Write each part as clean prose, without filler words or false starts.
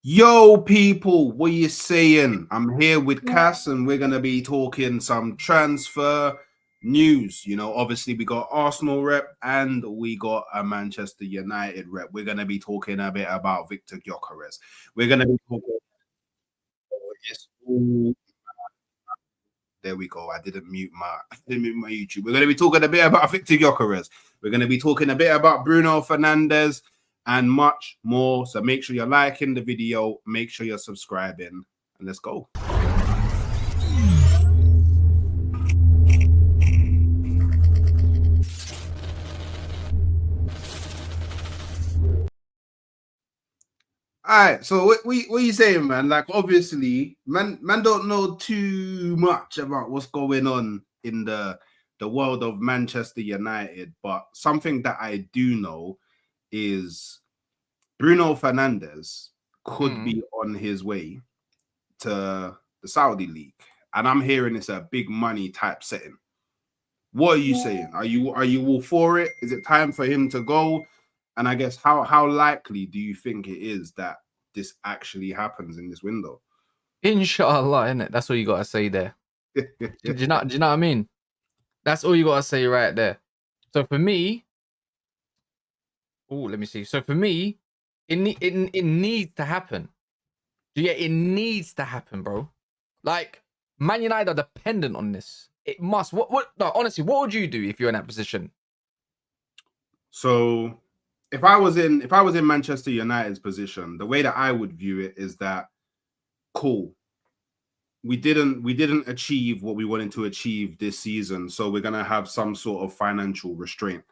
Yo, people, what you saying? I'm here with Cass, and we're gonna be talking some transfer news. Obviously, we got Arsenal rep and we got a Manchester United rep. We're gonna be talking a bit about Viktor Gyokeres. We're gonna be talking. There we go. I didn't mute my YouTube. We're gonna be talking a bit about Viktor Gyokeres. We're gonna be talking a bit about Bruno Fernandes and much more. So make sure you're liking the video, make sure you're subscribing, and let's go. All right, so what are you saying, man? Like, obviously, man don't know too much about what's going on in the world of Manchester United, but something that I do know is Bruno Fernandes could be on his way to the Saudi League, and I'm hearing it's a big money type setting. What are you saying? Are you all for it? Is it time for him to go? And I guess how likely do you think it is that this actually happens in this window? Inshallah, innit? That's all you gotta say there. do you know what I mean? That's all you gotta say right there. So for me, let me see. So for me, it needs to happen. It needs to happen, bro. Like, Man United are dependent on this. It must. No, honestly, what would you do if you're in that position? So if I was in Manchester United's position, the way that I would view it is that, cool, we didn't achieve what we wanted to achieve this season, so we're gonna have some sort of financial restraint.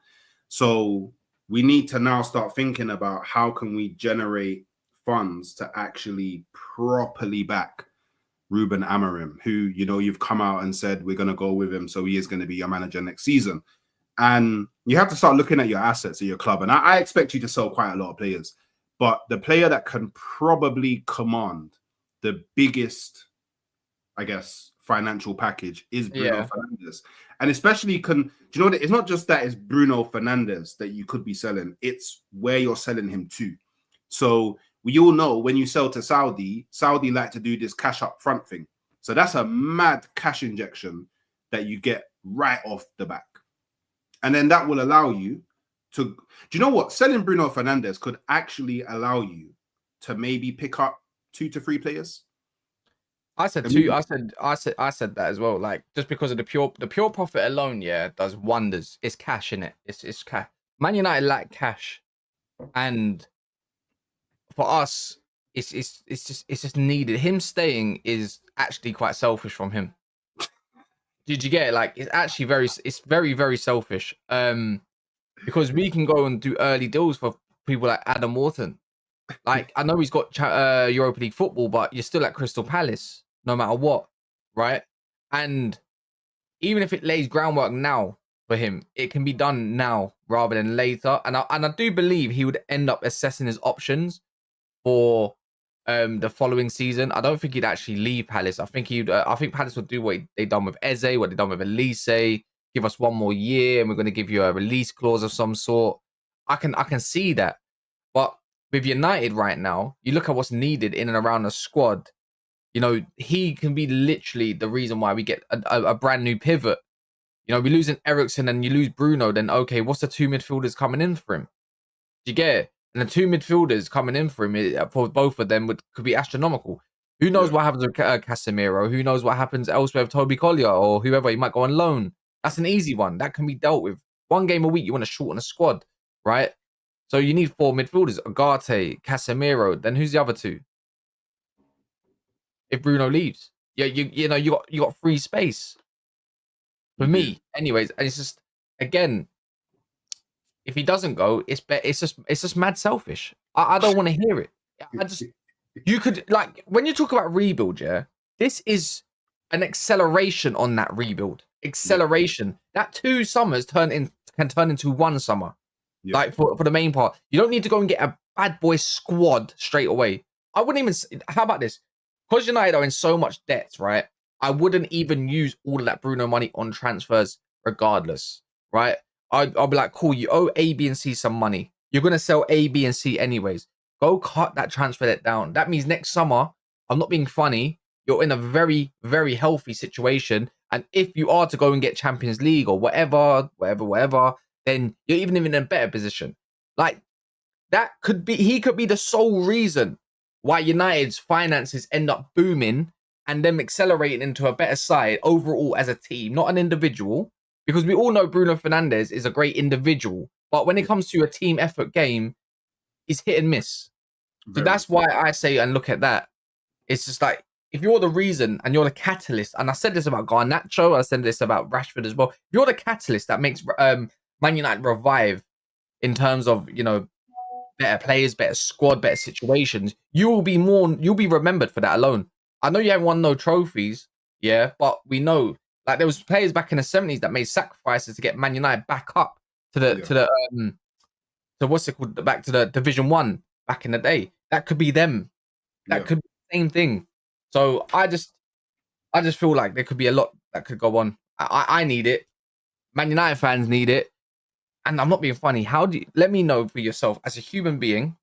So we need to now start thinking about how can we generate funds to actually properly back Ruben Amorim, who, you've come out and said we're going to go with him, so he is going to be your manager next season. And you have to start looking at your assets at your club. And I expect you to sell quite a lot of players, but the player that can probably command the biggest, I guess, financial package is Bruno Fernandes. And especially do you know what? It's not just that it's Bruno Fernandes that you could be selling, it's where you're selling him to. So we all know when you sell to Saudi like to do this cash up front thing. So that's a mad cash injection that you get right off the back. And then that will allow you to, do you know what? Selling Bruno Fernandes could actually allow you to maybe pick up 2 to 3 players. I said two. I said that as well. Like, just because of the pure profit alone, does wonders. It's cash in it. It's cash. Man United lack cash, and for us, it's just needed. Him staying is actually quite selfish from him. Did you get it? Like, it's actually very selfish. Because we can go and do early deals for people like Adam Wharton. Like, I know he's got Europa League football, but you're still at Crystal Palace, no matter what, right? And even if it lays groundwork now for him, it can be done now rather than later. And I do believe he would end up assessing his options for the following season. I don't think he'd actually leave Palace. I think Palace would do what they done with Eze, what they done with Elise. Give us 1 more year, and we're going to give you a release clause of some sort. I can see that, but with United right now, you look at what's needed in and around the squad. He can be literally the reason why we get a brand new pivot. We're losing Eriksen and you lose Bruno. Then okay, what's the 2 midfielders coming in for him? Do you get it? And the 2 midfielders coming in for him, for both of them, could be astronomical. Who knows what happens with Casemiro? Who knows what happens elsewhere with Toby Collier or whoever? He might go on loan. That's an easy one. That can be dealt with. 1 game a week, you want to shorten a squad, right? So you need 4 midfielders: Ugarte, Casemiro. Then who's the other 2? If Bruno leaves, you got free space for me, anyways. And it's just, again, if he doesn't go, it's just mad selfish. I don't want to hear it. You could, like, when you talk about rebuild, this is an acceleration on that rebuild. Acceleration. That 2 summers can turn into 1 summer. Like, for the main part, you don't need to go and get a bad boy squad straight away. I wouldn't even. How about this? Because United are in so much debt, right? I wouldn't even use all of that Bruno money on transfers, regardless, right? I'll be like, cool, you owe A, B, and C some money. You're gonna sell A, B, and C anyways. Go cut that transfer debt down. That means next summer, I'm not being funny, you're in a very, very healthy situation. And if you are to go and get Champions League or whatever, then you're even in a better position. Like, that could be, he could be the sole reason why United's finances end up booming and them accelerating into a better side overall as a team, not an individual. Because we all know Bruno Fernandes is a great individual, but when it comes to a team effort game, he's hit and miss. So that's why I say and look at that. It's just like, if you're the reason and you're the catalyst, and I said this about Garnacho, I said this about Rashford as well. If you're the catalyst that makes Man United revive in terms of, you know, better players, better squad, better situations, you'll be remembered for that alone. I know you haven't won no trophies, yeah, but we know, like, there was players back in the 70s that made sacrifices to get Man United back up to what's it called, back to the Division 1 back in the day. That could be them. That could be the same thing. So I just feel like there could be a lot that could go on. I need it. Man United fans need it. And I'm not being funny. How do you, let me know for yourself as a human being,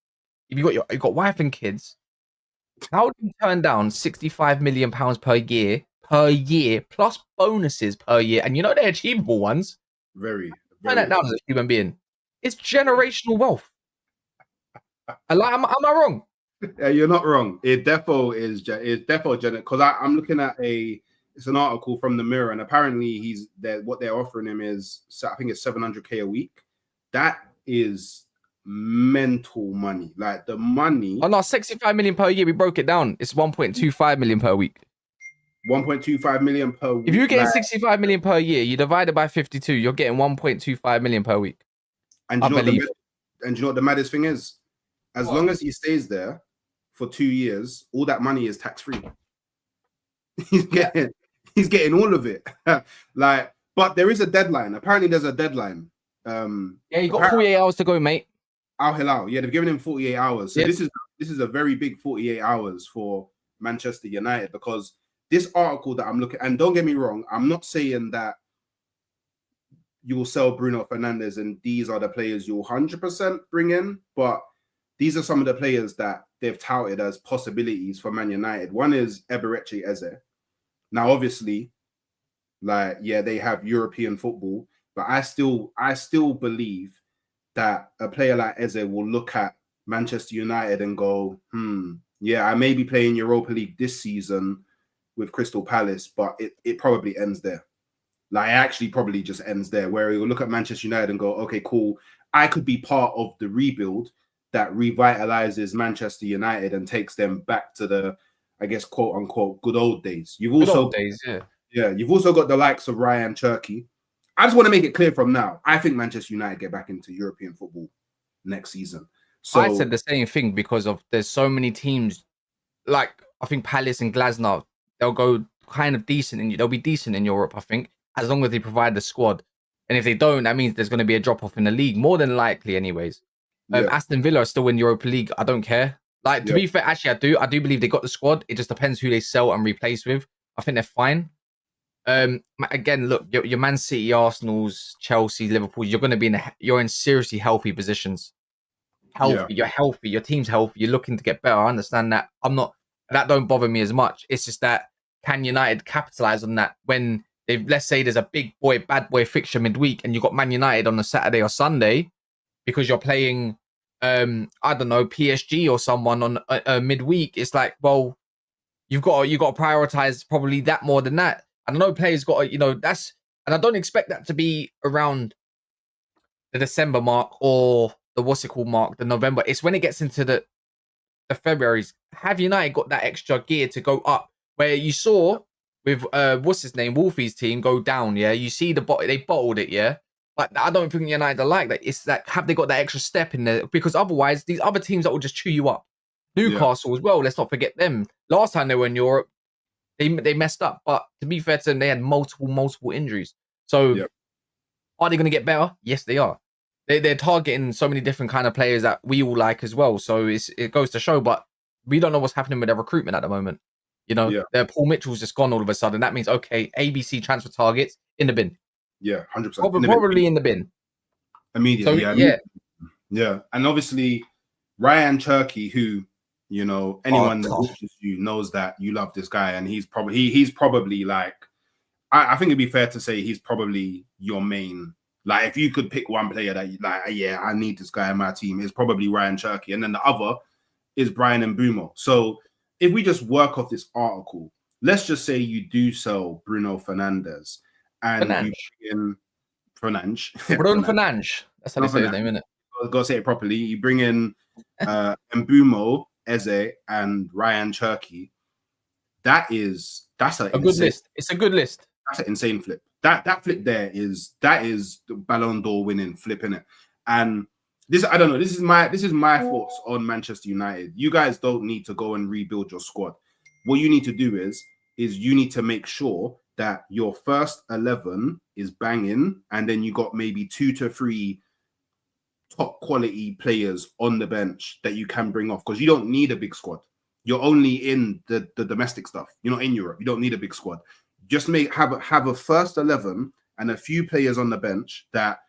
if you've got wife and kids, how do you turn down £65 million per year plus bonuses per year? And you know they're achievable ones. Very turn that down as a human being. It's generational wealth. Am I wrong? Yeah, you're not wrong. It defo is because I'm looking at it's an article from the Mirror, and apparently what they're offering him is, I think it's 700k a week. That is mental money. Like, the money. Oh no, 65 million per year. We broke it down. It's 1.25 million per week. 1.25 million per week. If you're getting 65 million per year, you divide it by 52, you're getting 1.25 million per week. And do you know what the maddest thing is? As long as he stays there for 2 years, all that money is tax-free. He's getting all of it. Like, but there is a deadline. Apparently there's a deadline. Yeah, you got 48 hours to go, mate. Al Hilal. Yeah, they've given him 48 hours. So yep. this is a very big 48 hours for Manchester United, because this article that I'm looking, and don't get me wrong, I'm not saying that you will sell Bruno Fernandes and these are the players you'll 100% bring in, but these are some of the players that they've touted as possibilities for Man United. One is Eberechi Eze. Now, obviously, like, yeah, they have European football, but I still believe that a player like Eze will look at Manchester United and go, yeah, I may be playing Europa League this season with Crystal Palace, but it probably ends there. Like, it actually probably just ends there, where he'll look at Manchester United and go, okay, cool, I could be part of the rebuild that revitalizes Manchester United and takes them back to the, I guess, quote unquote, good old days. You've also got the likes of Ryan Cherky. I just want to make it clear from now, I think Manchester United get back into European football next season. So I said the same thing because of there's so many teams, like I think Palace and Glasgow, they'll go kind of decent and they'll be decent in Europe, I think, as long as they provide the squad. And if they don't, that means there's going to be a drop off in the league, more than likely, anyways. Aston Villa are still in Europa League. I don't care. Like, to be fair, actually, I do believe they got the squad. It just depends who they sell and replace with. I think they're fine. Again, look, your Man City, Arsenal's, Chelsea, Liverpool, you're going to be you're in seriously healthy positions. You're healthy, your team's healthy, you're looking to get better. I understand that. That don't bother me as much. It's just that, can United capitalize on that when let's say there's a bad boy fixture midweek and you've got Man United on a Saturday or Sunday because you're playing I don't know, PSG or someone on midweek. It's like, well, you got to prioritize probably that more than that. And I know players got to, and I don't expect that to be around the December mark or the mark, the November. It's when it gets into the February's. Have United got that extra gear to go up? Where you saw with Wolfie's team go down, yeah. You see they bottled it, yeah. But I don't think United are like that. It's that, have they got that extra step in there? Because otherwise, these other teams that will just chew you up. Newcastle as well. Let's not forget them. Last time they were in Europe, they messed up. But to be fair to them, they had multiple injuries. So are they going to get better? Yes, they are. They're targeting so many different kind of players that we all like as well. So it goes to show. But we don't know what's happening with their recruitment at the moment. Their Paul Mitchell's just gone all of a sudden. That means, okay, ABC transfer targets in the bin. Yeah, 100%. Probably in the bin. Immediately, So, yeah. And obviously, Ryan Cherky, who, you know, anyone that tough. watches you knows that you love this guy, and he's probably like, I think it'd be fair to say he's probably your main. Like, if you could pick one player that you like, yeah, I need this guy in my team, it's probably Ryan Cherky, and then the other is Brian Mbeumo. So if we just work off this article, let's just say you do sell Bruno Fernandes and you bring in Fernandes. Bruno Fernandes. That's how they say his name, isn't it? Go say it properly. You bring in Mbeumo, Eze, and Ryan Cherky. That's a good list. It's a good list. That's an insane flip. That flip there is the Ballon d'Or winning flip, innit? And this, I don't know. This is my thoughts on Manchester United. You guys don't need to go and rebuild your squad. What you need to do is you need to make sure that your first 11 is banging, and then you got maybe 2 to 3 top quality players on the bench that you can bring off, because you don't need a big squad. You're only in the domestic stuff. You're not in Europe. You don't need a big squad. Just have a first 11 and a few players on the bench that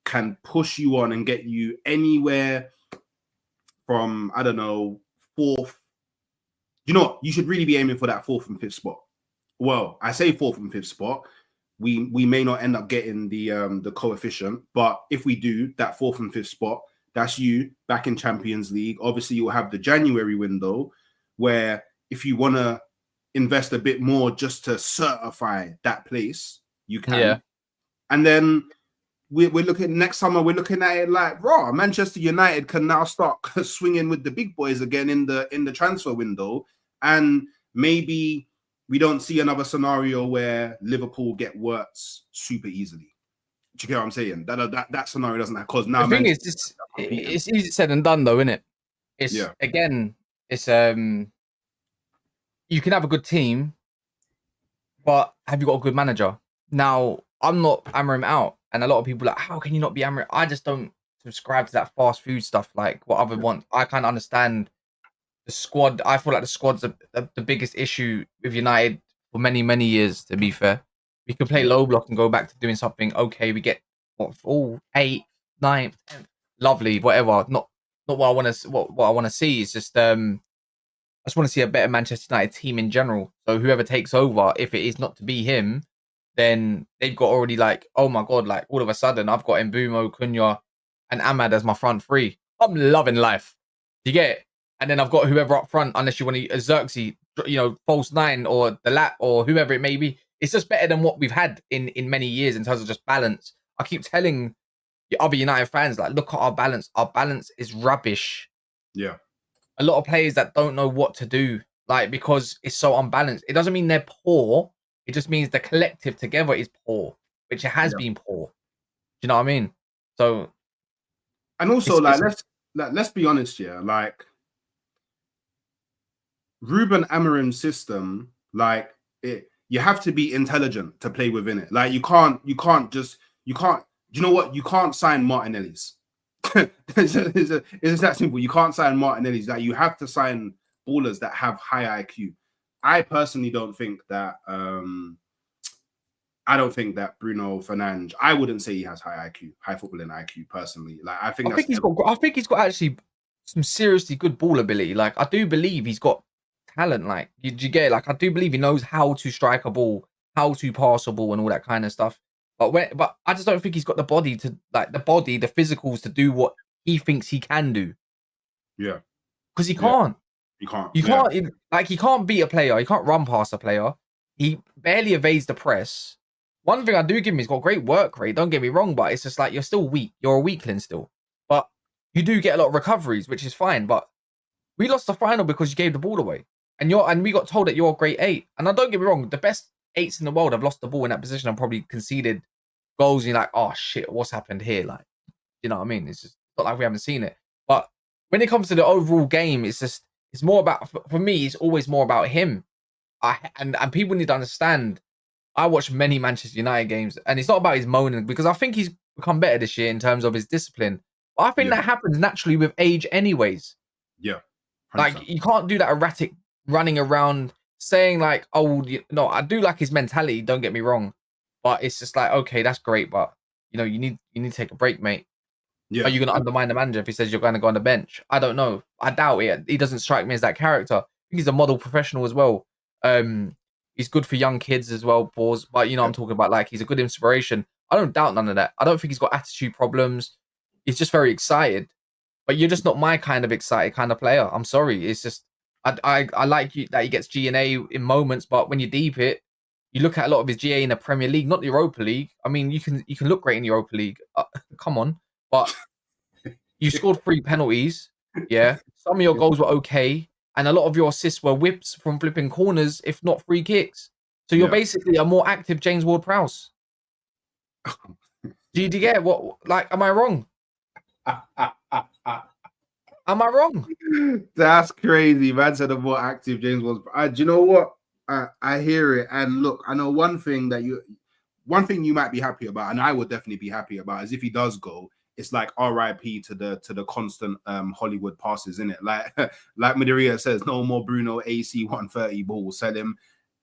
can push you on and get you anywhere from, I don't know, 4th. You know what? You should really be aiming for that 4th and 5th spot. Well, I say 4th and 5th spot. We may not end up getting the coefficient, but if we do, that 4th and 5th spot, that's you back in Champions League. Obviously, you'll have the January window where if you want to invest a bit more just to certify that place, you can. Yeah. And then we're looking next summer, we're looking at it like, raw, Manchester United can now start swinging with the big boys again in the transfer window. And maybe we don't see another scenario where Liverpool get Wirtz super easily. Do you get what I'm saying? That scenario doesn't have, because now the thing is, it's easy said and done, though, isn't it? It's again, it's you can have a good team, but have you got a good manager? Now, I'm not hammering out, and a lot of people are like, how can you not be hammering? I just don't subscribe to that fast food stuff, like what other want. I can't understand the squad. I feel like the squad's the biggest issue with United for many, many years, to be fair. We could play low block and go back to doing something. Okay, we get 8th, 9th, 10th, lovely, whatever. Not what I want to. What I want to see is just I just want to see a better Manchester United team in general. So whoever takes over, if it is not to be him, then they've got already like, oh my god, like all of a sudden I've got Mbeumo, Cunha, and Ahmad as my front three. I'm loving life. You get it? And then I've got whoever up front, unless you want to Xerxes, you know, false 9 or the lat or whoever it may be. It's just better than what we've had in many years in terms of just balance. I keep telling the other United fans, like, look at our balance. Our balance is rubbish. Yeah. A lot of players that don't know what to do, like, because it's so unbalanced. It doesn't mean they're poor. It just means the collective together is poor, which it has been poor. Do you know what I mean? So, and also, let's be honest, like Ruben Amorim's system, like it, you have to be intelligent to play within it. Like you can't. You know what? You can't sign Martinelli's. It's that simple. You can't sign Martinelli's. That you have to sign ballers that have high IQ. I personally don't think that. I don't think that Bruno Fernandes. I wouldn't say he has high IQ, high footballing IQ. Personally, like I think he's got actually some seriously good ball ability. Like I do believe he's got talent. Like you get it? Like I do believe he knows how to strike a ball, how to pass a ball, and all that kind of stuff. But I just don't think he's got the body, the physicals to do what he thinks he can do. Yeah, because he can't. You can't. He can't beat a player. He can't run past a player. He barely evades the press. One thing I do give him, he's got great work rate. Don't get me wrong, but it's just like you're still weak. You're a weakling still. But you do get a lot of recoveries, which is fine. But we lost the final because you gave the ball away, and we got told that you're a great 8. And I don't get me wrong, the best 8s in the world have lost the ball in that position and probably conceded goals. And you're like, oh shit, what's happened here? Like, you know what I mean? It's just not like we haven't seen it. But when it comes to the overall game, it's more about, for me, it's always more about him. And people need to understand. I watch many Manchester United games, and it's not about his moaning, because I think he's become better this year in terms of his discipline. But I think that happens naturally with age anyways. Yeah. 100%. Like, you can't do that erratic running around saying like, oh, no, I do like his mentality, don't get me wrong. But it's just like, okay, that's great, but, you know, you need to take a break, mate. Are Yeah. you going to undermine the manager if he says you're going to go on the bench? I don't know. I doubt it. He doesn't strike me as that character. I think he's a model professional as well. He's good for young kids as well, pause. But I'm talking about like he's a good inspiration. I don't doubt none of that. I don't think he's got attitude problems. He's just very excited. But you're just not my kind of excited kind of player. I'm sorry. It's just I like you that he gets G&A in moments, but when you deep it, you look at a lot of his GA in the Premier League, not the Europa League. I mean, you can look great in the Europa League. Come on, but you scored 3 penalties. Yeah, some of your goals were okay, and a lot of your assists were whips from flipping corners, if not free kicks. So you're basically a more active James Ward-Prowse. Do you get what? Like, am I wrong? Am I wrong? That's crazy. Man said a more active James was. Do you know what? I hear it, and look, I know one thing you might be happy about, and I would definitely be happy about, is if he does go, it's like RIP to the constant Hollywood passes, in it. Like Madeira says, no more Bruno AC 130 ball, sell him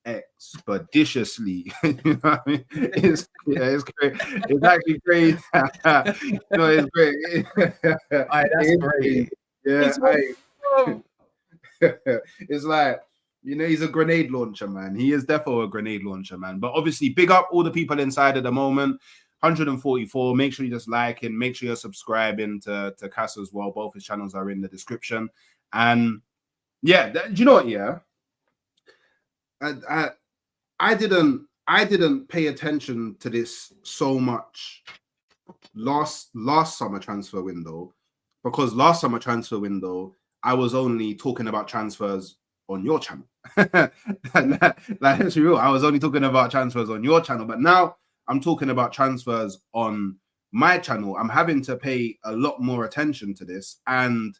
expeditiously. You know what I mean? It's great. It's actually great. No, it's great. That's great. Yeah, it's like, he's a grenade launcher, man. He is definitely a grenade launcher, man. But obviously, big up all the people inside at the moment. 144. Make sure you just like and make sure you're subscribing to Cass as well. Both his channels are in the description. And yeah, do you know what? Yeah, I didn't pay attention to this so much last summer transfer window, because last summer transfer window I was only talking about transfers on your channel. Like, that's real. I was only talking about transfers on your channel, but now I'm talking about transfers on my channel. I'm having to pay a lot more attention to this, and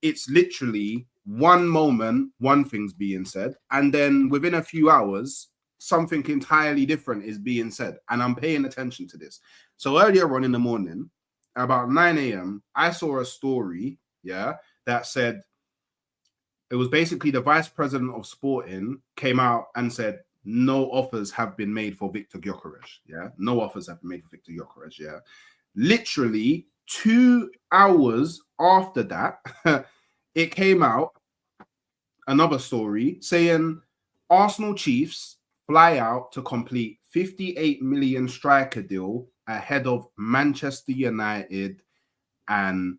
it's literally one moment, one thing's being said, and then within a few hours, something entirely different is being said, and I'm paying attention to this. So earlier on in the morning, about 9 a.m., I saw a story, that said, it was basically the vice president of sporting came out and said, no offers have been made for Viktor Gyokeres. Yeah, no offers have been made for Viktor Gyokeres. Yeah, literally 2 hours after that, it came out another story saying Arsenal Chiefs fly out to complete 58 million striker deal ahead of Manchester United and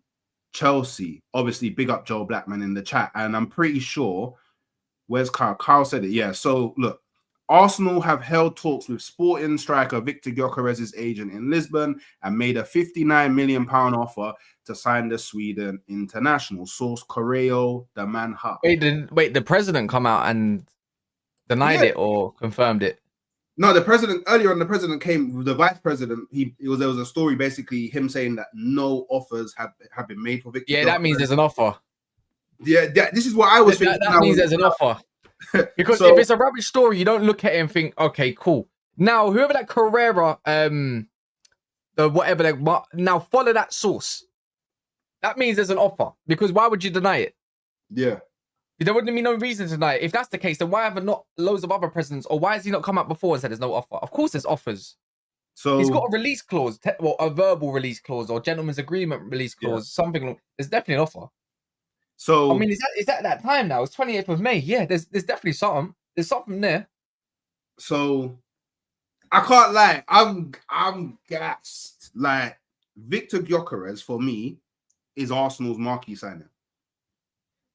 Chelsea. Obviously, big up Joe Blackman in the chat. And I'm pretty sure, where's Carl? Carl said it. Yeah. So look, Arsenal have held talks with sporting striker Viktor Gyokeres' agent in Lisbon and made a £59 million offer to sign the Sweden international. Source Correo de Manha. Wait, the president come out and denied it or confirmed it? No, the president, earlier on, the president came, the vice president, there was a story, basically him saying that no offers have been made for Viktor. Yeah, that means there's an offer. Yeah, this is what I was thinking. That means there's an offer. Because if it's a rubbish story, you don't look at it and think, okay, cool. Now, whoever that Carrera, now follow that source. That means there's an offer. Because why would you deny it? Yeah. There wouldn't be no reason to deny it. If that's the case, then why haven't not loads of other presidents, or why has he not come out before and said there's no offer? Of course there's offers. So he's got a release clause, a verbal release clause, or gentleman's agreement release clause, something. There's definitely an offer. So I mean, is that time now? It's 28th of May. Yeah, there's definitely something. There's something there. So I can't lie. I'm gassed. Like, Viktor Gyokeres for me is Arsenal's marquee signing.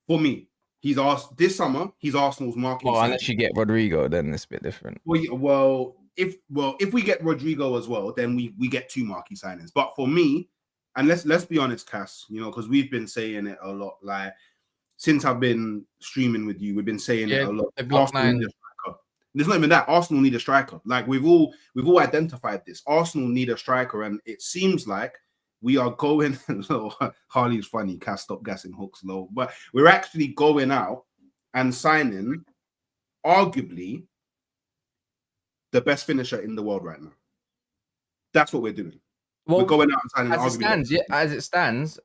For me. He's asked this summer. He's Arsenal's marquee. Well, unless you get Rodrigo, then it's a bit different. Well, if we get Rodrigo as well, then we get 2 marquee signings. But for me, and let's be honest, Cass, because we've been saying it a lot. Like, since I've been streaming with you, we've been saying it a lot. Arsenal need a striker. There's not even that. Arsenal need a striker. Like, we've all identified this. Arsenal need a striker, and it seems like we are going. Harley's funny. Cass, stop gassing hooks low. But we're actually going out and signing, arguably, the best finisher in the world right now. That's what we're doing. Well, we're going out and signing. As it stands,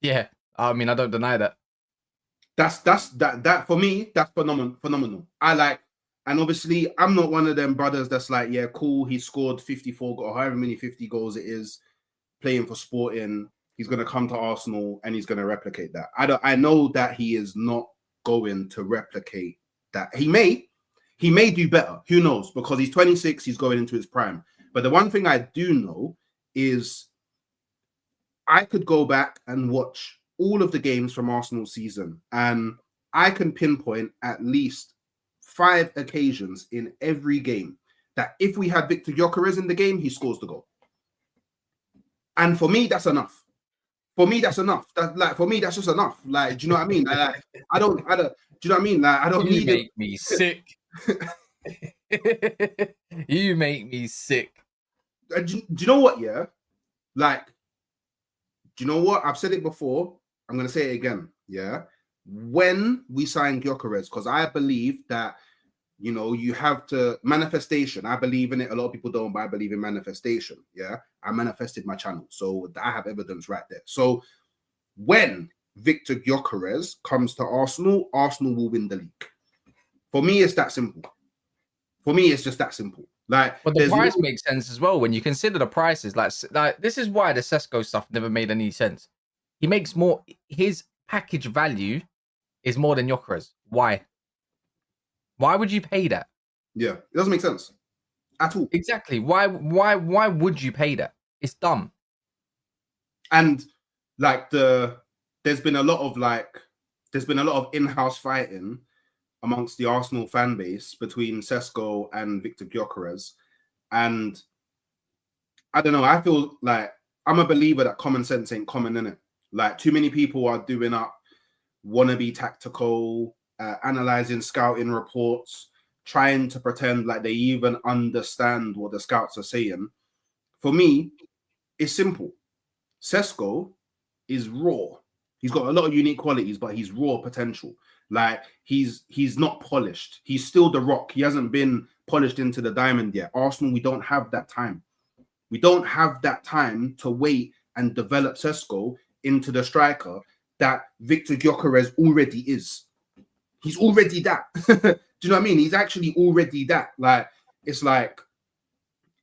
yeah. I mean, I don't deny that. That for me, that's phenomenal. I like, and obviously, I'm not one of them brothers that's like, yeah, cool. He scored 54 or however many 50 goals it is. playing for Sporting. He's going to come to Arsenal and he's going to replicate that. I know that he is not going to replicate that. He may do better. Who knows? Because he's 26, he's going into his prime. But the one thing I do know is I could go back and watch all of the games from Arsenal's season, and I can pinpoint at least 5 occasions in every game that if we had Viktor Gyokeres in the game, he scores the goal. And for me, that's enough. For me, that's enough. For me, that's just enough. Like, do you know what I mean? Like, I don't. Do you know what I mean? Like, I don't need it. You make me sick. You make me sick. Do you know what? Yeah, like, do you know what? I've said it before. I'm gonna say it again. Yeah, when we sign Gyokeres, because I believe that, you know, you have to manifestation. I believe in it. A lot of people don't, but I believe in manifestation. Yeah, I manifested my channel, so I have evidence right there. So when Viktor Gyokeres comes to Arsenal, Arsenal will win the league. For me, it's that simple. For me, it's just that simple. Like, but the price makes sense as well when you consider the prices. Like this is why the Sesko stuff never made any sense. He makes more. His package value is more than Gyokeres. Why? Why would you pay that? Yeah, it doesn't make sense at all. Exactly. Why would you pay that? It's dumb. And like there's been a lot of in-house fighting amongst the Arsenal fan base between Sesko and Viktor Gyokeres. And I don't know, I feel like I'm a believer that common sense ain't common, in it. Like, too many people are doing up wannabe tactical, analyzing scouting reports, trying to pretend like they even understand what the scouts are saying. For me, it's simple. Sesko is raw. He's got a lot of unique qualities, but he's raw potential. Like, he's not polished. He's still the rock. He hasn't been polished into the diamond yet. Arsenal, we don't have that time. We don't have that time to wait and develop Sesko into the striker that Viktor Gyokeres already is. He's already that. Do you know what I mean? He's actually already that. Like, it's like,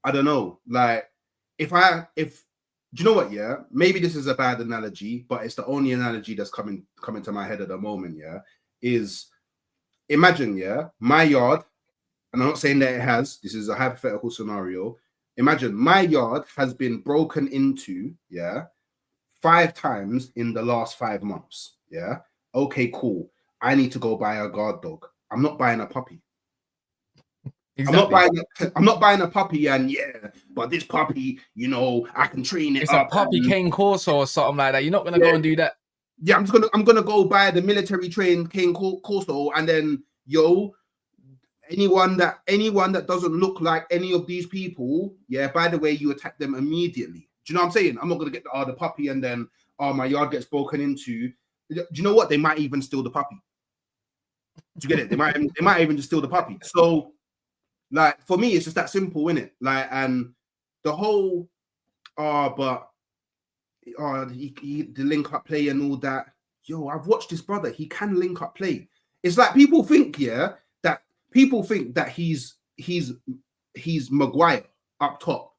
I don't know. Like, if do you know what? Yeah, maybe this is a bad analogy, but it's the only analogy that's coming to my head at the moment. Yeah, is imagine, yeah, my yard, and I'm not saying that it has. This is a hypothetical scenario. Imagine my yard has been broken into, yeah, 5 times in the last 5 months. Yeah, okay, cool. I need to go buy a guard dog. I'm not buying a puppy. Exactly. I'm not buying a puppy, and yeah, but this puppy, you know, I can train it. It's a puppy cane Corso or something like that. You're not gonna go and do that. Yeah, I'm gonna go buy the military trained cane Corso, and then anyone that doesn't look like any of these people, yeah, by the way, you attack them immediately. Do you know what I'm saying? I'm not gonna get the puppy and then my yard gets broken into. Do you know what? They might even steal the puppy. Do you get it? They might even just steal the puppy. So, like, for me, it's just that simple, innit? Like, and the whole the link up play and all that. Yo, I've watched this brother. He can link up play. It's like people think that he's Maguire up top,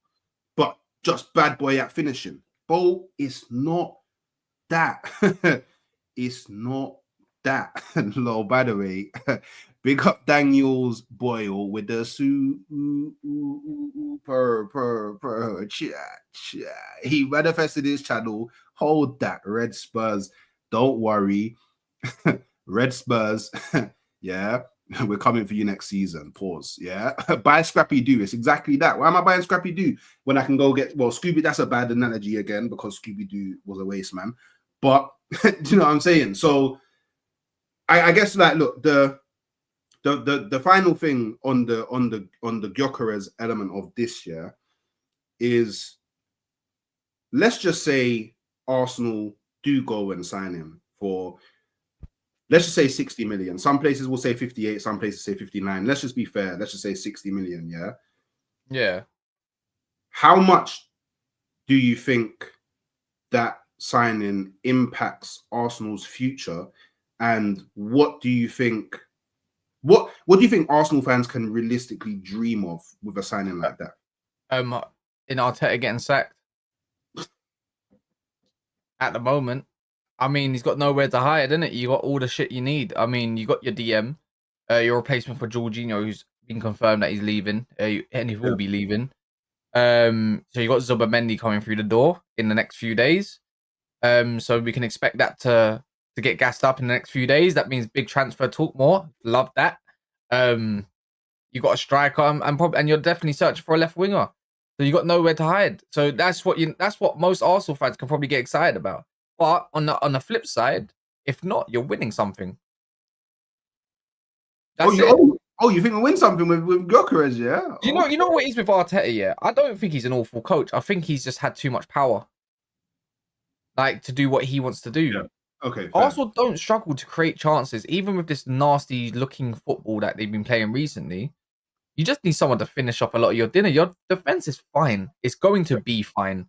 but just bad boy at finishing. Bo, it's not that. It's not that. And by the way, big up Daniel's Boyle with the he manifested his channel. Hold that, Red Spurs. Don't worry. Red Spurs. Yeah. We're coming for you next season. Pause. Yeah. Buy Scrappy Doo. It's exactly that. Why am I buying Scrappy Doo when I can go get, well, Scooby, that's a bad analogy again because Scooby Doo was a waste man. But do you know what I'm saying? So I guess, like, look, the final thing on the Gyokeres element of this year is, let's just say Arsenal do go and sign him for, let's just say 60 million. Some places will say 58, some places say 59. Let's just be fair. Let's just say 60 million, yeah? Yeah. How much do you think that signing impacts Arsenal's future? And what do you think Arsenal fans can realistically dream of with a signing like that? In Arteta getting sacked. at the moment. I mean, he's got nowhere to hide, innit? You got all the shit you need. I mean, you got your DM, your replacement for Jorginho, who's been confirmed that he's leaving, and he will be leaving. So you got Zubamendi coming through the door in the next few days. So we can expect that to get gassed up in the next few days. That means big transfer talk more. Love that. You got a striker and you're definitely searching for a left winger. So you got nowhere to hide. So that's what most Arsenal fans can probably get excited about. But on the flip side, if not, you're winning something. You think we'll win something with Gyokeres, yeah? You know what it is with Arteta, yeah? I don't think he's an awful coach. I think he's just had too much power. Like, to do what he wants to do. Yeah. Okay. Arsenal don't struggle to create chances, even with this nasty looking football that they've been playing recently. You just need someone to finish off a lot of your dinner. Your defense is fine. It's going to be fine.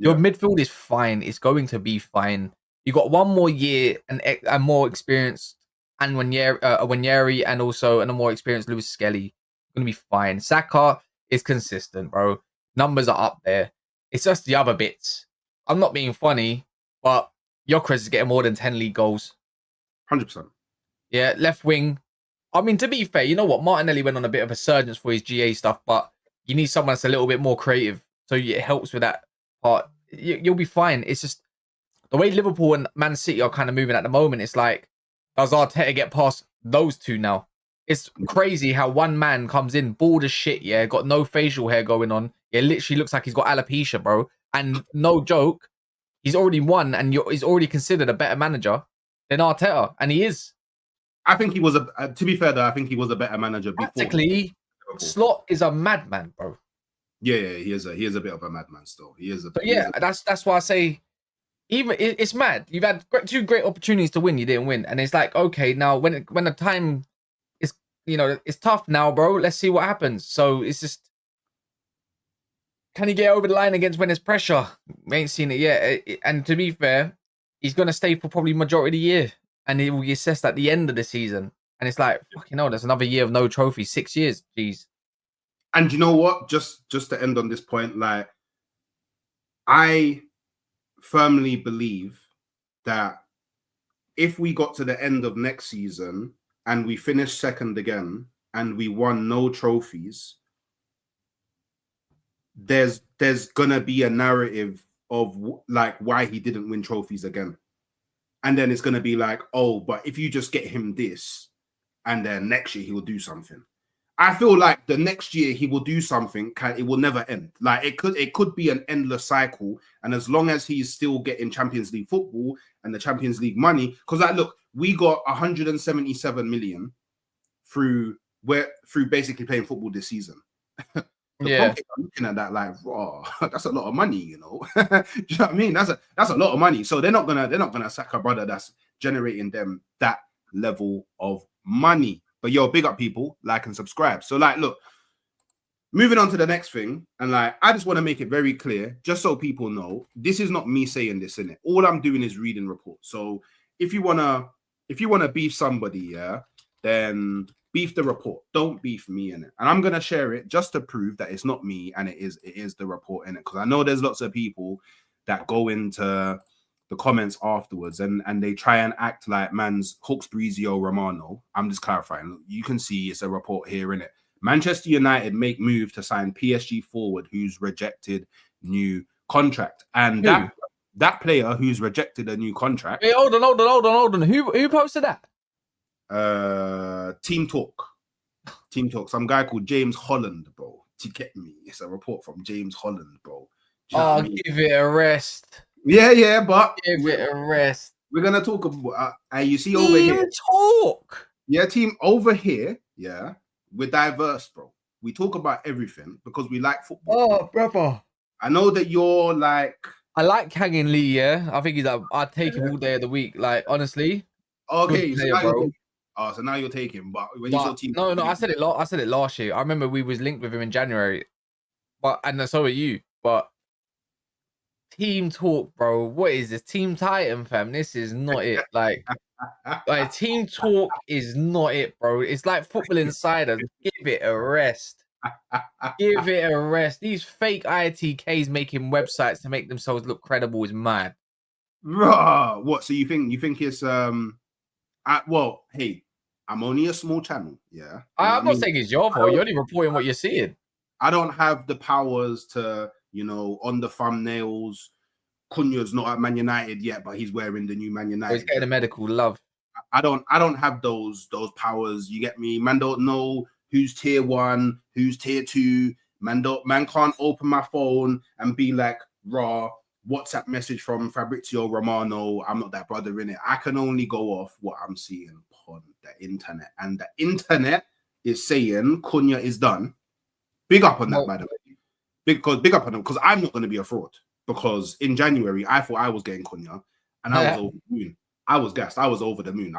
Your midfield is fine. It's going to be fine. You got one more year and more experience, and Wanyeri and also a more experienced Lewis Skelly. Going to be fine. Saka is consistent, bro. Numbers are up there. It's just the other bits. I'm not being funny, but Gyökeres is getting more than 10 league goals. 100%. Yeah, left wing. I mean, to be fair, you know what? Martinelli went on a bit of a surge for his GA stuff, but you need someone that's a little bit more creative. So it helps with that part. You'll be fine. It's just the way Liverpool and Man City are kind of moving at the moment. It's like, does Arteta get past those two now? It's crazy how one man comes in, bald as shit, yeah, got no facial hair going on. Yeah, literally looks like he's got alopecia, bro. And no joke, he's already won and he's already considered a better manager than Arteta. And he is. I think he was to be fair though, I think he was a better manager before. Practically, Slot is a madman, bro. Yeah, he is a bit of a madman still. He is a that's why I say even it's mad. You've had two great opportunities to win, you didn't win. And it's like, okay, now when the time is, it's tough now, bro. Let's see what happens. So it's just, can he get over the line against when there's pressure? We ain't seen it yet. And to be fair, he's gonna stay for probably majority of the year. And it will be assessed at the end of the season. And it's like, fucking hell, there's another year of no trophy. 6 years. Jeez. And you know what? Just to end on this point, like, I firmly believe that if we got to the end of next season and we finished second again and we won no trophies, there's gonna be a narrative of like why he didn't win trophies again. And then it's going to be like, oh, but if you just get him this, and then next year he will do something. I feel like the next year he will do something. It will never end. Like it could be an endless cycle. And as long as he's still getting Champions League football and the Champions League money, because like, look, we got 177 million through basically playing football this season. I'm looking at that like, raw. That's a lot of money, you know. Do you know what I mean? That's a lot of money. So they're not gonna sack a brother that's generating them that level of money. But yo, big up people, like and subscribe. So like, look, moving on to the next thing, and like, I just want to make it very clear, just so people know, this is not me saying this in it. All I'm doing is reading reports. So if you wanna beef somebody, yeah, then beef the report. Don't beef me in it. And I'm gonna share it just to prove that it's not me and it is the report in it. Because I know there's lots of people that go into the comments afterwards and they try and act like man's Hawksbreezio Romano. I'm just clarifying. You can see it's a report here in it. Manchester United make move to sign PSG forward who's rejected new contract. And that player who's rejected a new contract. Hey, hold on. Who posted that? Team Talk. Some guy called James Holland, bro. To get me, it's a report from James Holland, bro. Oh, give it a rest. Yeah, but give it a rest. We're gonna talk about. You see over here. Talk. Yeah, team over here. Yeah, we're diverse, bro. We talk about everything because we like football. Oh, brother. I know that you're like. I like Kang In. Yeah, I think he's like. I'd take him all day of the week. Like honestly. Okay, player, bro. So now you're taking, but when you saw team, no, I said it last year. I remember we was linked with him in January, and so are you. But Team Talk, bro, what is this? Team Titan, fam? This is not it. Like Team Talk is not it, bro. It's like Football Insider. Give it a rest. Give it a rest. These fake ITKs making websites to make themselves look credible is mad. Bruh, what? So you think it's well, hey, I'm only a small channel, yeah. You know what I'm I not mean? saying it's your fault. You're only reporting what you're seeing. I don't have the powers to, on the thumbnails. Cunha's not at Man United yet, but he's wearing the new Man Or he's United getting a jersey. medical love. I don't have those powers. You get me? Man don't know who's tier 1, who's tier 2. Man can't open my phone and be like, raw WhatsApp message from Fabrizio Romano. I'm not that brother in it. I can only go off what I'm seeing on the internet. And the internet is saying Cunha is done. Big up on that, by the way. Big up on him, because I'm not going to be a fraud. Because in January, I thought I was getting Cunha, and I was over the moon. I was gassed. I was over the moon.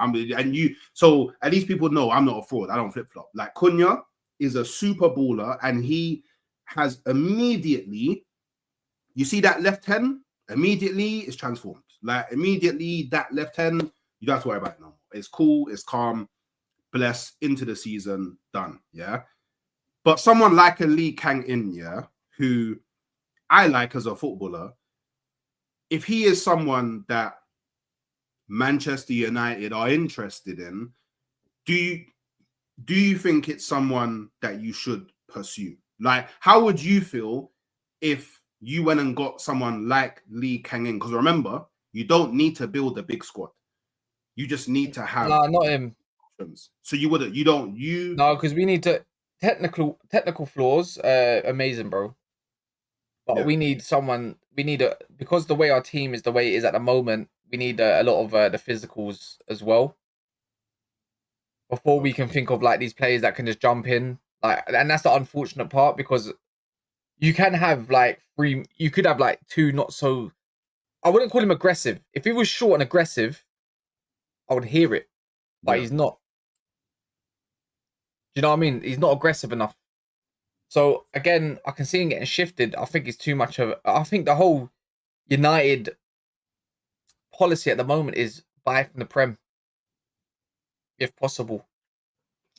So at least people know I'm not a fraud. I don't flip flop. Like, Cunha is a super baller, and he has immediately. You see that left hand? Immediately, it's transformed. Like, immediately, that left hand, you don't have to worry about it no. It's cool. It's calm. Bless into the season. Done. Yeah. But someone like a Kang In, yeah, who I like as a footballer, if he is someone that Manchester United are interested in, do you think it's someone that you should pursue? Like, how would you feel if you went and got someone like Kang In? Because remember, you don't need to build a big squad. You just need to have Nah, not him. options. So you don't. No, because we need to technical flaws. Amazing, bro. But Yeah. we need someone. We need because the way our team is the way it is at the moment. We need a lot of the physicals as well before we can think of like these players that can just jump in. Like, and that's the unfortunate part because you can have like three. You could have like two not so. I wouldn't call him aggressive. If he was short and aggressive, I would hear it. But Yeah. he's not. Do you know what I mean? He's not aggressive enough. So again, I can see him getting shifted. I think it's too much of. I think the whole United policy at the moment is buy from the Prem, if possible.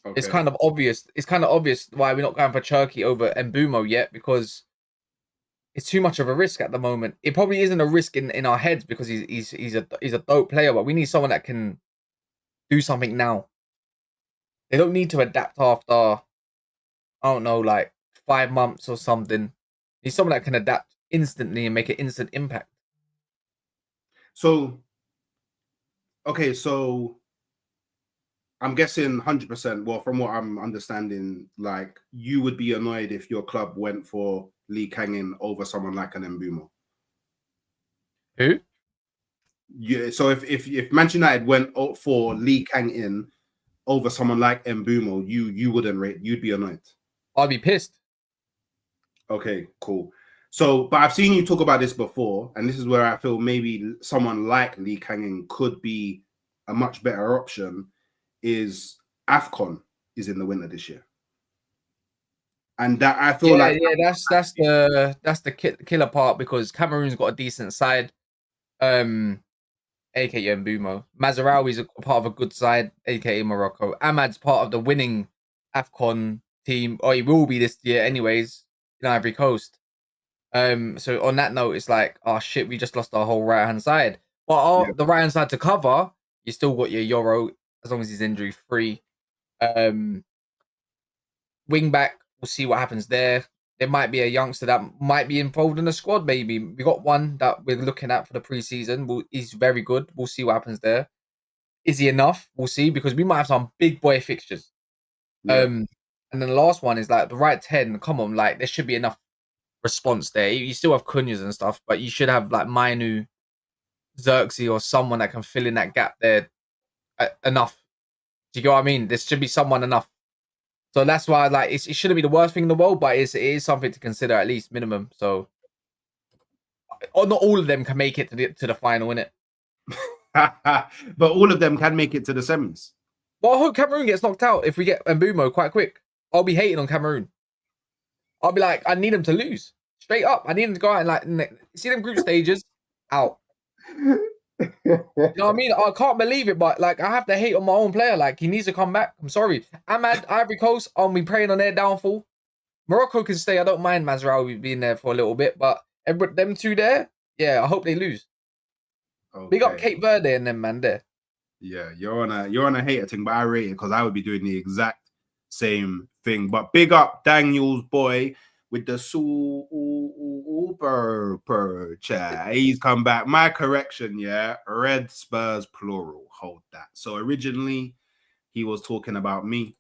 Okay. It's kind of obvious. It's kind of obvious why we're not going for Cherky over Mbumo yet because it's too much of a risk at the moment. It probably isn't a risk in our heads because he's a dope player, but we need someone that can do something now. They don't need to adapt after I don't know, like 5 months or something. Need someone that can adapt instantly and make an instant impact. So, okay, so I'm guessing 100%. Well, from what I'm understanding, like, you would be annoyed if your club went for Kang In over someone like an Mbumo. Who? Yeah. So if Manchester United went for Kang In over someone like Mbumo, you wouldn't rate. You'd be annoyed. I'd be pissed. Okay, cool. So, but I've seen you talk about this before, and this is where I feel maybe someone like Kang In could be a much better option. Is AFCON is in the winter this year, and that I feel like That's the killer part because Cameroon's got a decent side, aka Mbumo. Mazarawi's a part of a good side, aka Morocco. Ahmad's part of the winning AFCON team, or he will be this year, anyways, in Ivory Coast. So on that note, it's like, oh shit, we just lost our whole right hand side. But the right hand side to cover, you still got your Euro as long as he's injury free. Wing back, we'll see what happens there. There might be a youngster that might be involved in the squad. Maybe we got one that we're looking at for the preseason. He's very good. We'll see what happens there. Is he enough? We'll see because we might have some big boy fixtures. Yeah. And then the last one is like the right 10. Come on, like there should be enough response there. You still have Cunhas and stuff, but you should have like Mainu, Xerxes, or someone that can fill in that gap there enough. Do you get what I mean? There should be someone enough. So that's why, like, it shouldn't be the worst thing in the world, but it is something to consider at least minimum. So, not all of them can make it to the final, innit? But all of them can make it to the semis. Well, I hope Cameroon gets knocked out if we get Mbumo quite quick. I'll be hating on Cameroon. I'll be like, I need them to lose straight up. I need them to go out and like see them group stages out. You know what I mean? I can't believe it, but like I have to hate on my own player. Like he needs to come back. I'm sorry. Ahmad, Ivory Coast, I'll be praying on their downfall. Morocco can stay. I don't mind Mazraoui being there for a little bit, but them two there, yeah, I hope they lose. Big up Okay. Cape Verde and them, man. There. Yeah, you're on a hater thing, but I rate it because I would be doing the exact same thing. But big up Daniel's boy with the super chat. He's come back. My correction, yeah. Red Spurs plural. Hold that. So originally he was talking about me,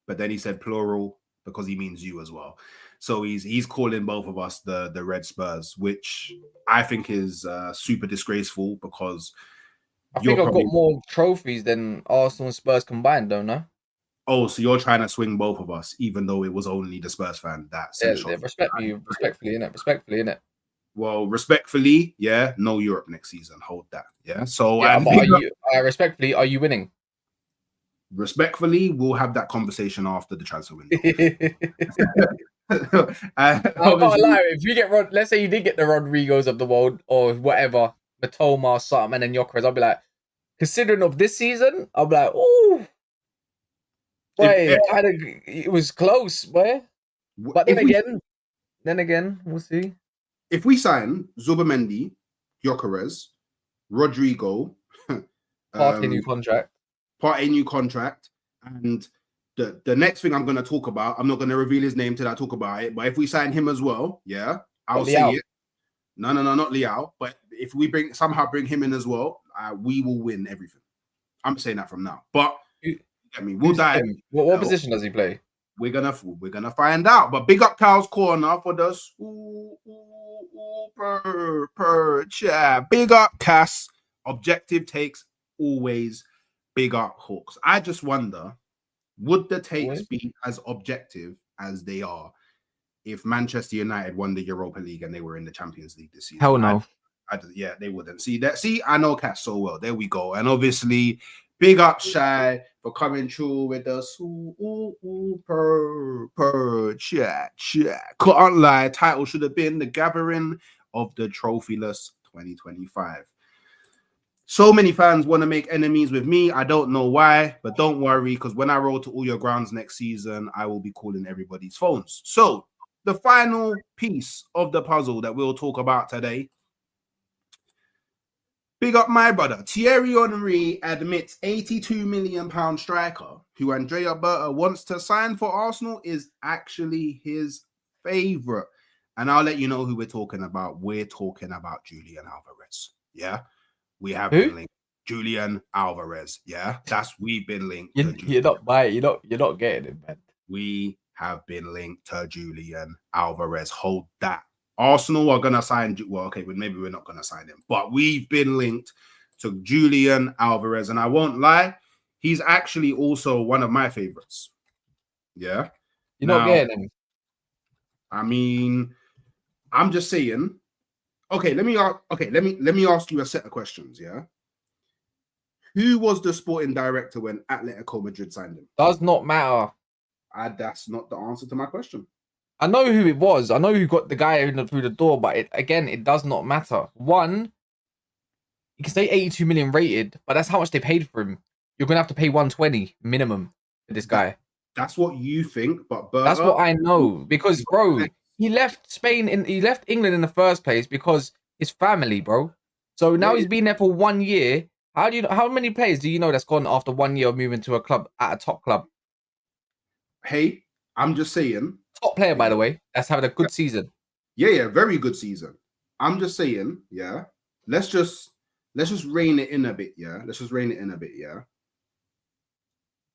but then he said plural because he means you as well. So he's calling both of us the Red Spurs, which I think is super disgraceful because I you're think I've got probably more trophies than Arsenal and Spurs combined, don't I? oh, so you're trying to swing both of us, even though it was only the Spurs fan that sent Yeah, shots. respectfully, innit? Respectfully, innit? Well, respectfully, yeah, no Europe next season. Hold that. Yeah. So Yeah, and but are you respectfully, are you winning? respectfully, we'll have that conversation after the transfer window. I can't lie. If you get let's say you did get the Rodrigos of the world or whatever, Matoma, something, and then Gyokeres, I'll be like, considering of this season, I'll be like, ooh, boy, it was close, boy. But then again, we'll see. If we sign Zubamendi, Gyokeres, Rodrigo, Part new contract. New contract, and the next thing I'm going to talk about, I'm not going to reveal his name till I talk about it, but if we sign him as well, yeah, I'll say it. No, not Liao. But if we somehow bring him in as well, we will win everything. I'm saying that from now. But we'll dive. What position does he play? We're gonna find out. But big up Cal's corner for the per chat. Big up Cass. Objective takes always. Big up Hawks. I just wonder, would the takes be as objective as they are if Manchester United won the Europa League and they were in the Champions League this season? Hell no. Yeah, they wouldn't. See, I know Cass so well. There we go. And obviously, big up Shy for coming through with us. Per chat. Can't lie. Title should have been The Gathering of the Trophyless 2025. So many fans want to make enemies with me. I don't know why, but don't worry, because when I roll to all your grounds next season, I will be calling everybody's phones. So the final piece of the puzzle that we'll talk about today. Big up my brother. Thierry Henry admits £82 million striker who Andrea Berta wants to sign for Arsenal is actually his favorite. And I'll let you know who we're talking about. We're talking about Julian Alvarez. Yeah. We have been linked. Julian Alvarez. Yeah. We've been linked. You're not buying. You're not getting it, man. We have been linked to Julian Alvarez. Hold that. Arsenal are going to sign, well, okay, but maybe we're not going to sign him, but we've been linked to Julian Alvarez, and I won't lie, he's actually also one of my favorites. Yeah. You're not getting him. I mean, I'm just saying, let me ask you a set of questions, yeah? Who was the sporting director when Atletico Madrid signed him? Does not matter. That's not the answer to my question. I know who it was. I know who got the guy through the door, but it does not matter. One, you can say 82 million rated, but that's how much they paid for him. You're gonna have to pay 120 minimum for this guy. That's what you think, but that's what I know because, bro, he left he left England in the first place because his family, bro. So now he's been there for 1 year. How many players do you know that's gone after 1 year of moving to a club at a top club? Hey, I'm just saying. Top player, by the way, that's having a good season. Yeah, very good season. I'm just saying, yeah. Let's just rein it in a bit, yeah.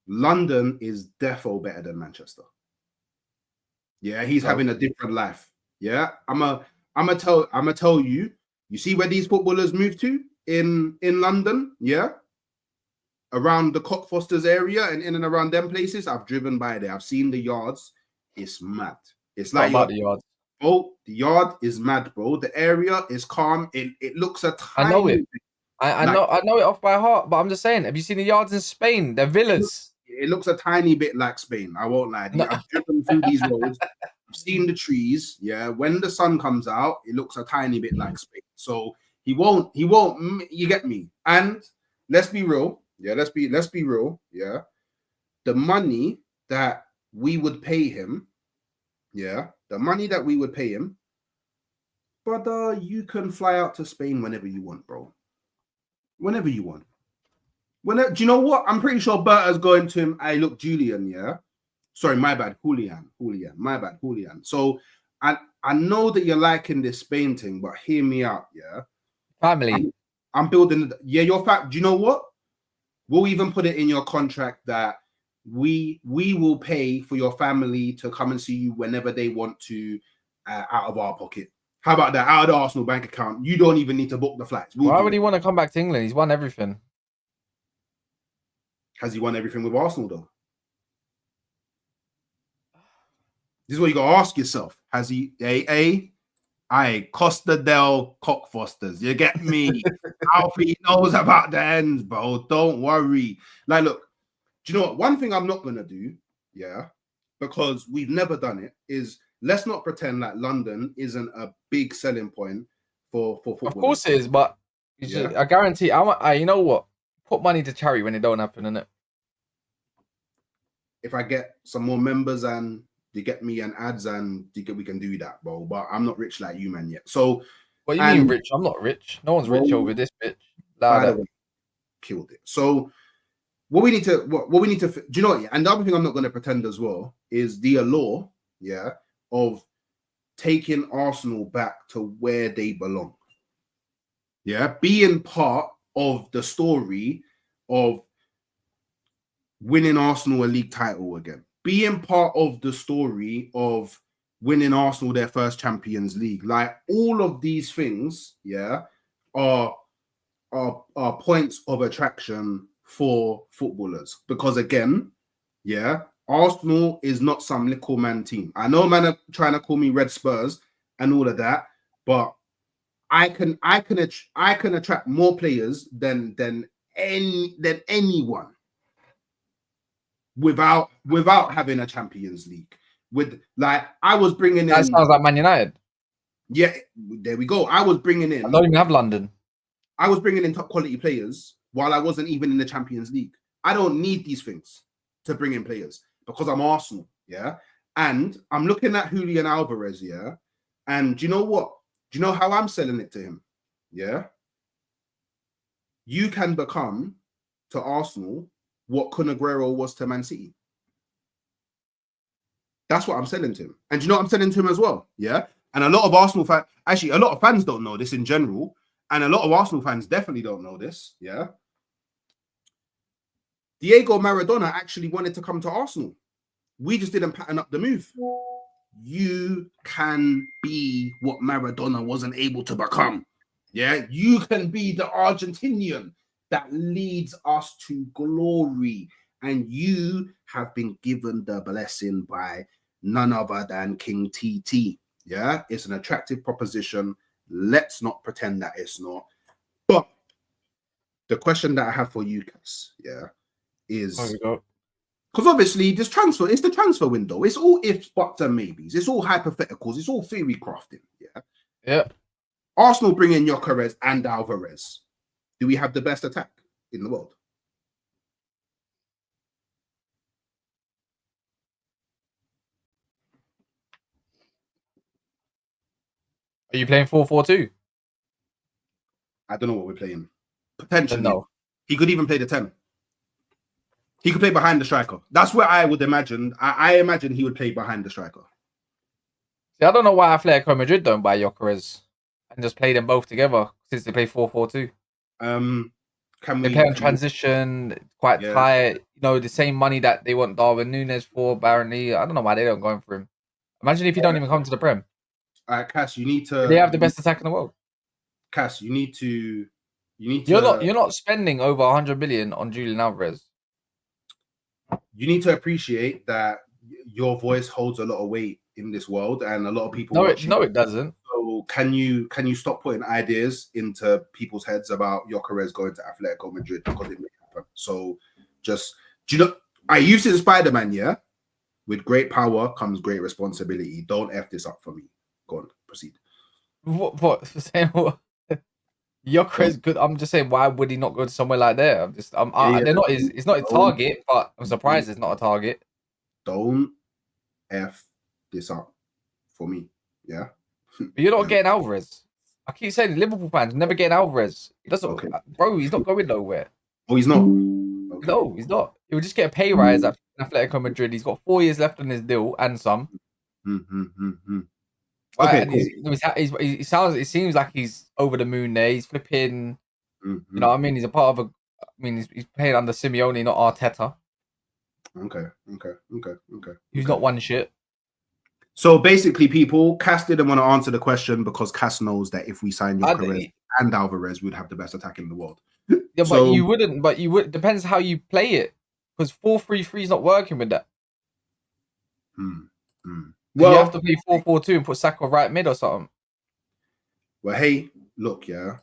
London is defo better than Manchester. Yeah, he's having a different life. Yeah, I'm tell you. You see where these footballers move to in London? Yeah, around the Cockfosters area and in and around them places. I've driven by there. I've seen the yards. It's mad. It's like about the yard. Oh, the yard is mad, bro. The area is calm. It looks a tiny. I know it. I know it off by heart, but I'm just saying. Have you seen the yards in Spain? They're villas. It looks a tiny bit like Spain. I won't lie. No. I've driven through these roads. I've seen the trees. Yeah, when the sun comes out, it looks a tiny bit like Spain. So he won't. You get me? And let's be real. Yeah, let's be real. Yeah, the money that we would pay him. Yeah, the money that we would pay him. Brother, you can fly out to Spain whenever you want, bro. Whenever you want. Whenever, do you know what? I'm pretty sure Berta's going to him. Hey, look, Julian, yeah? Sorry, my bad. Julian. My bad, Julian. So I know that you're liking this Spain thing, but hear me out, yeah? Family. I'm building, yeah, your fact. Do you know what? We'll even put it in your contract that we will pay for your family to come and see you whenever they want to, out of our pocket. How about that? Out of the Arsenal bank account. You don't even need to book the flights. Why would he want to come back to England? He's won everything. Has he won everything with Arsenal, though? This is what you got to ask yourself. Has he, Costa del Cockfosters. You get me? Alfie knows about the ends, bro. Don't worry. Like, look, do you know what? One thing I'm not going to do, yeah, because we've never done it, is let's not pretend like London isn't a big selling point for football. Of course it is, but I guarantee, you know what? Put money to charity when it don't happen, innit? If I get some more members and you get me and ads and we can do that, bro. But I'm not rich like you, man, yet. So what do you mean rich? I'm not rich. No one's rich over this bitch. By the way, killed it. So what we need to do you know what? And the other thing I'm not going to pretend as well is the allure, yeah, of taking Arsenal back to where they belong. Yeah, being part of the story of winning Arsenal a league title again. Being part of the story of winning Arsenal their first Champions League. Like all of these things, yeah, are points of attraction for footballers. Because again, yeah, Arsenal is not some little man team. I know man are trying to call me Red Spurs and all of that, but I can attract more players than anyone without having a Champions League. With like I was bringing in. That sounds like Man United. Yeah, there we go. I was bringing in. I don't even have London. I was bringing in top quality players while I wasn't even in the Champions League. I don't need these things to bring in players because I'm Arsenal, yeah. And I'm looking at Julian Alvarez, yeah. And do you know what? Do you know how I'm selling it to him? Yeah. You can become to Arsenal what Kun Aguero was to Man City. That's what I'm selling to him. And do you know what I'm selling to him as well? Yeah. And a lot of Arsenal fans, actually, a lot of fans don't know this in general. And a lot of Arsenal fans definitely don't know this. Yeah. Diego Maradona actually wanted to come to Arsenal. We just didn't pattern up the move. You can be what Maradona wasn't able to become. Yeah. You can be the Argentinian that leads us to glory. And you have been given the blessing by none other than King TT. Yeah, it's an attractive proposition. Let's not pretend that it's not. But the question that I have for you, Cass, yeah, is because obviously this transfer, it's the transfer window. It's all ifs, buts, and maybes. It's all hypotheticals. It's all theory crafting. Yeah. Yeah. Arsenal bring in Gyokeres and Alvarez. Do we have the best attack in the world? Are you playing 4-4-2? I don't know what we're playing. Potentially. No. He could even play the 10. He could play behind the striker. That's where I would imagine. I imagine he would play behind the striker. See, I don't know why Atletico Madrid don't buy Gyokeres and just play them both together since they play 4-4-2. They play on transition, quite tight. You know, the same money that they want Darwin Núñez for, apparently. I don't know why they don't go in for him. Imagine if you don't even come to the Prem. Cass, you need to. They have the best attack in the world. Cass, you need to. You're not spending over 100 million on Julian Alvarez. You need to appreciate that your voice holds a lot of weight in this world, and a lot of people. No, it doesn't. So can you stop putting ideas into people's heads about Gyokeres going to Atletico Madrid because it may happen? So just you've seen Spider-Man, yeah? With great power comes great responsibility. Don't F this up for me. Go on, proceed. What? Saying what? Gyokeres good. I'm just saying, why would he not go to somewhere like that? They're not. It's not a target, but I'm surprised it's not a target. Don't F this up for me, yeah. But you're not getting Alvarez. I keep saying Liverpool fans never getting Alvarez. He doesn't, Okay. bro. He's not going nowhere. Oh, he's not. Okay. No, he's not. He'll just get a pay rise at Atletico Madrid. He's got 4 years left on his deal and some. Right, Okay, and cool. it seems like he's over the moon there. He's flipping. You know what I mean? He's a part of a. I mean, he's playing under Simeone, not Arteta. Okay. Who's not one shit. So basically, people, Cass didn't want to answer the question because Cass knows that if we sign Gyokeres and Alvarez, we'd have the best attack in the world. Yeah, so, but you wouldn't. But you would. Depends how you play it, because 4-3-3 is not working with that. Well, you have to play 4-4-2 and put Saka right mid or something. Well, hey, look, yeah,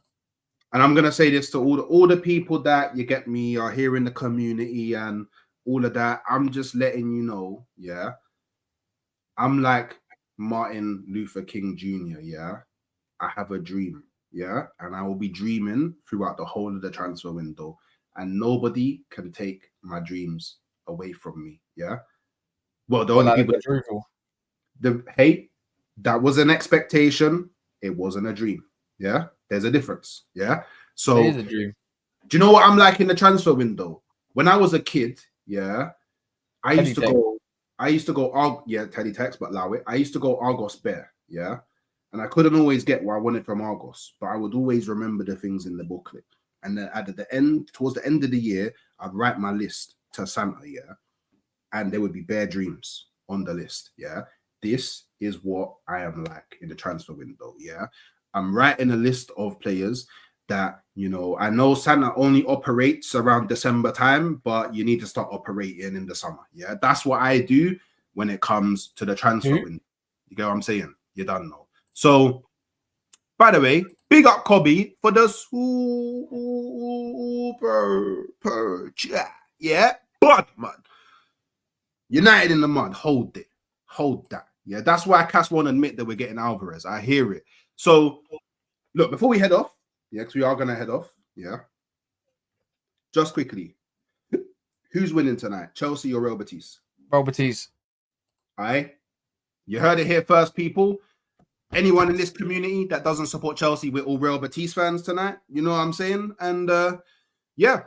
and I'm gonna say this to all the people that, you get me, are here in the community and all of that. I'm just letting you know, yeah. I'm like Martin Luther King Jr., yeah. I have a dream, yeah, and I will be dreaming throughout the whole of the transfer window, and nobody can take my dreams away from me, yeah. Well, the only people hey, that was an expectation. It wasn't a dream. Yeah, there's a difference. Yeah, so it is a dream. Do you know what I'm like in the transfer window? When I was a kid, yeah, I used to go. Yeah, Teddy Tex, but allow it. I used to go Argos Bear. Yeah, and I couldn't always get what I wanted from Argos, but I would always remember the things in the booklet. And then at the end, towards the end of the year, I'd write my list to Santa. Yeah, and there would be bare dreams on the list. Yeah. This is what I am like in the transfer window, yeah? I'm writing a list of players that, you know, I know Santa only operates around December time, but you need to start operating in the summer, yeah? That's what I do when it comes to the transfer window. You get what I'm saying? You don't know. So, by the way, big up Kobe for the super chat, yeah? But, man, United in the mud, hold it. Hold that. Yeah, that's why Cass won't admit that we're getting Alvarez. I hear it. So, look, before we head off, yeah, because we are going to head off, yeah, just quickly, who's winning tonight, Chelsea or Real Betis? Real Betis. All right? You heard it here first, people. Anyone in this community that doesn't support Chelsea, we're all Real Betis fans tonight. You know what I'm saying? And, yeah,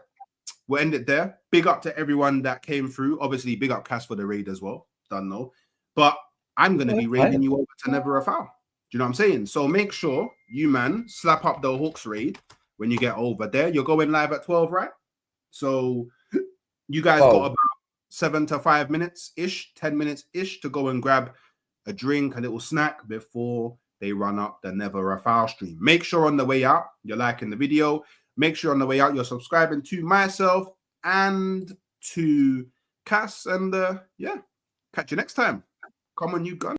we'll end it there. Big up to everyone that came through. Obviously, big up Cass for the raid as well. Don't know. But I'm going to be raiding you over to Never a Foul. Do you know what I'm saying? So make sure you, man, slap up the Hawks raid when you get over there. You're going live at 12, right? So you guys got about 7 to 5 minutes-ish, 10 minutes-ish to go and grab a drink, a little snack before they run up the Never a Foul stream. Make sure on the way out, you're liking the video. Make sure on the way out, you're subscribing to myself and to Cass. And yeah, catch you next time. Come on, you gun.